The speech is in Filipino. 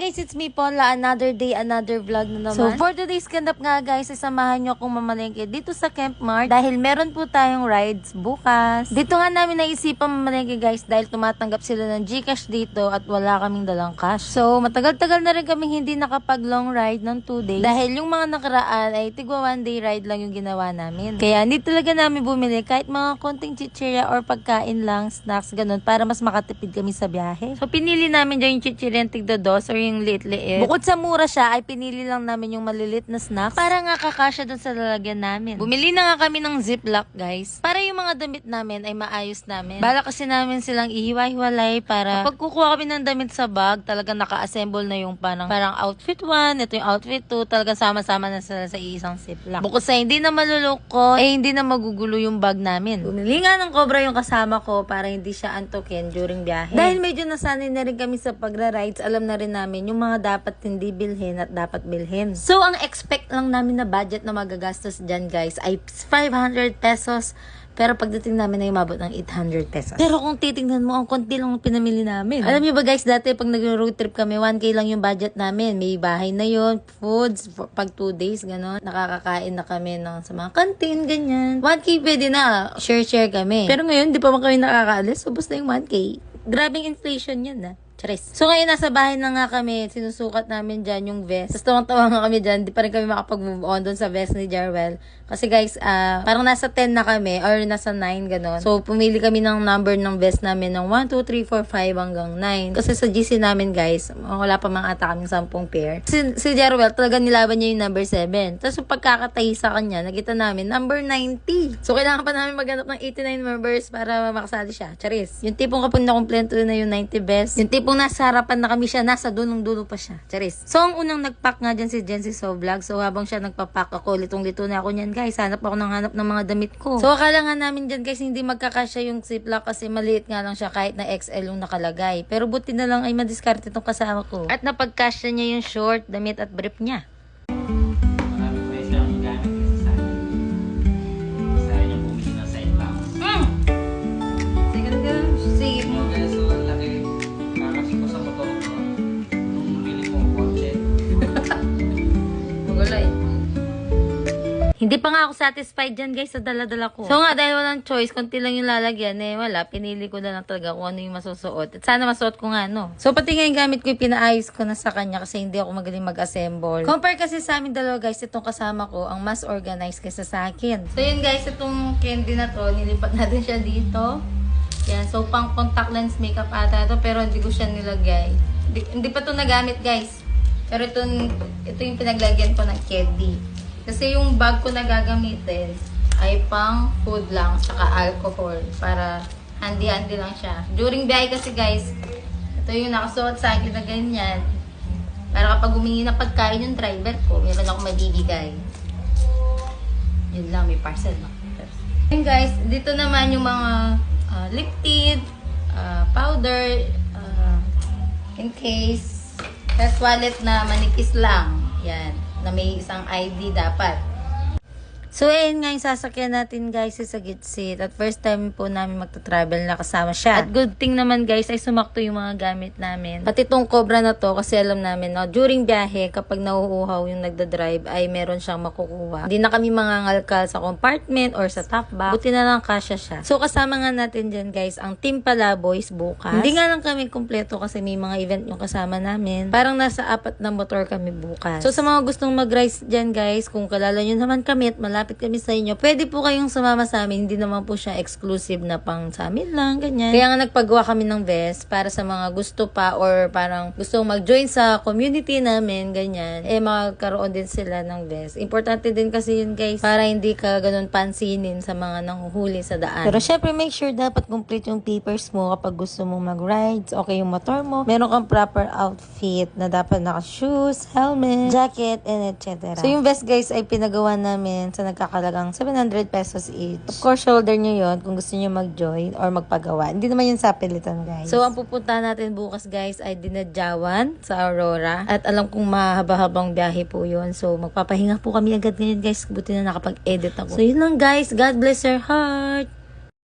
guys, it's me Paula. Another day, another vlog na naman. So for today's ganap nga guys, samahan nyo akong mamalengke dito sa Camp Mart dahil meron po tayong rides bukas. Dito nga namin naisipan mamalengke guys dahil tumatanggap sila ng GCash dito at wala kaming dalang cash. So matagal-tagal na rin kaming hindi nakapag long ride ng 2 days dahil yung mga nakaraan ay tigwa 1 day ride lang yung ginawa namin. Kaya hindi talaga namin bumili kahit mga konting chichirya or pagkain lang, snacks, ganun para mas makatipid kami sa biyahe. So pinili namin dyan yung chichirya tigda-2 or yung liit-liit. Bukod sa mura siya, ay pinili lang namin yung malilit na snacks para nga kakasya dun sa lalagyan namin. Bumili na nga kami ng ziplock, guys. Para yung mga damit namin ay maayos namin. Bala kasi namin silang ihiwa-hiwalay para pag kukuha kami ng damit sa bag, talaga naka-assemble na yung parang outfit 1, ito yung outfit 2, talaga sama-sama na sila sa isang ziplock. Bukod sa hindi na maluloko, eh hindi na magugulo yung bag namin. Bumili nga ng Cobra yung kasama ko para hindi siya antukin during biyahe. Dahil medyo nasanay na rin kami sa pagra-rides, alam na rin namin yung mga dapat hindi bilhin at dapat bilhin. So, ang expect lang namin na budget na magagastos dyan guys ay 500 pesos. Pero pagdating namin ay umabot ng 800 pesos. Pero kung titingnan mo, ang konti lang ang pinamili namin. Alam niyo ba guys, dati pag nag-road trip kami, 1K lang yung budget namin. May bahay na yon, foods, pag 2 days, gano'n. Nakakakain na kami ng, sa mga kantin, ganyan. 1K pwede na, share kami. Pero ngayon, di pa man kami nakakaalis, ubos na yung 1K. Grabing inflation yan na. Charis. So ngayon nasa bahay na nga kami, sinusukat namin dyan yung vest. Tapos tawang-tawa nga kami dyan, di pa rin kami makapag-move on doon sa vest ni Jarwell. Kasi guys, parang nasa 10 na kami or nasa 9 ganon. So pumili kami ng number ng vest namin ng 1, 2, 3, 4, 5 hanggang 9. Kasi sa GC namin guys, wala pa mga ata kaming 10 pair. Si Jarwell talaga nilaban niya yung number 7. Tapos yung pagkakatahi sa kanya, nakita namin number 90. So kailangan pa namin maghanap ng 89 members para makasali siya. Charis. Yung tipong kapag nakumpleto na yung 90 best, yung tipong nasa harapan na kami siya, nasa dulong-dulo pa siya. Charis. So, ang unang nagpack nga dyan si Jency Vlog. So, habang siya nagpapack ako, litong-lito na ako niyan, guys. Hanap ako ng hanap ng mga damit ko. So, akala nga namin dyan, guys, hindi magkakasya yung ziplock kasi maliit nga lang siya kahit na XL yung nakalagay. Pero buti na lang ay madiskarte itong kasama ko. At napagkasya niya yung short, damit at brief niya. Hindi pa nga ako satisfied dyan guys sa dala-dala ko. So nga dahil walang choice, konti lang yung lalagyan wala, pinili ko na lang talaga kung ano yung masusuot. At sana masuot ko nga no. So pati nga yung gamit ko yung pinaayos ko na sa kanya kasi hindi ako magaling mag-assemble. Compare kasi sa amin dalawa guys, itong kasama ko ang mas organized kaysa sa akin. So yun guys, itong candy na to, nilipat natin siya dito. Yan, so pang contact lens makeup ata to pero hindi ko siya nilagay. Hindi pa to nagamit guys. Pero ito yung pinaglagyan ko ng candy. Kasi yung bag ko na gagamitin ay pang food lang, saka alcohol. Para handy-handy lang siya. During biyahe kasi guys, ito yung nakasuot sa akin na ganyan. Para kapag humingi na pagkain yung driver ko, meron ako mabibigay. Yun lang, may parcel na. And guys, dito naman yung mga lip tint, powder, in case, test wallet na manipis lang. Yan. Na may isang ID dapat. So, ayun nga yung sasakyan natin guys sa Gitsit. At first time po namin magta-travel na kasama siya. At good thing naman guys ay sumakto yung mga gamit namin. Pati itong Cobra na to kasi alam namin no, during biyahe kapag nauuhaw yung nagda-drive ay meron siyang makukuha. Hindi na kami mangangalkal sa compartment or sa top box. Buti na lang kasya siya. So, kasama nga natin dyan guys ang Team Palaboys bukas. Hindi nga lang kami kumpleto kasi may mga event yung kasama namin. Parang nasa 4 na motor kami bukas. So, sa mga gustong mag-rides dyan guys, kung kalala nyo naman kami at malapit kami sa inyo, pwede po kayong sumama sa amin. Hindi naman po siya exclusive na pang sa amin lang, ganyan. Kaya nga nagpagawa kami ng vest para sa mga gusto pa or parang gusto mag-join sa community namin, ganyan. Magkaroon din sila ng vest. Importante din kasi yun guys, para hindi ka ganun pansinin sa mga nanghuhuli sa daan. Pero syempre, make sure dapat complete yung papers mo kapag gusto mong mag-rides, okay yung motor mo. Meron kang proper outfit na dapat naka-shoes, helmet, jacket, and etc. So yung vest guys ay pinagawa namin sa nagkakalagang 700 pesos each. Of course, shoulder nyo yon kung gusto nyo mag-join or magpagawa. Hindi naman yun sa pilitan, guys. So, ang pupunta natin bukas, guys, ay Dinadjawan sa Aurora. At alam kong mahaba-habang biyahe po yun. So, magpapahinga po kami agad ngayon, guys. Buti na nakapag-edit ako. So, yun lang, guys. God bless your heart.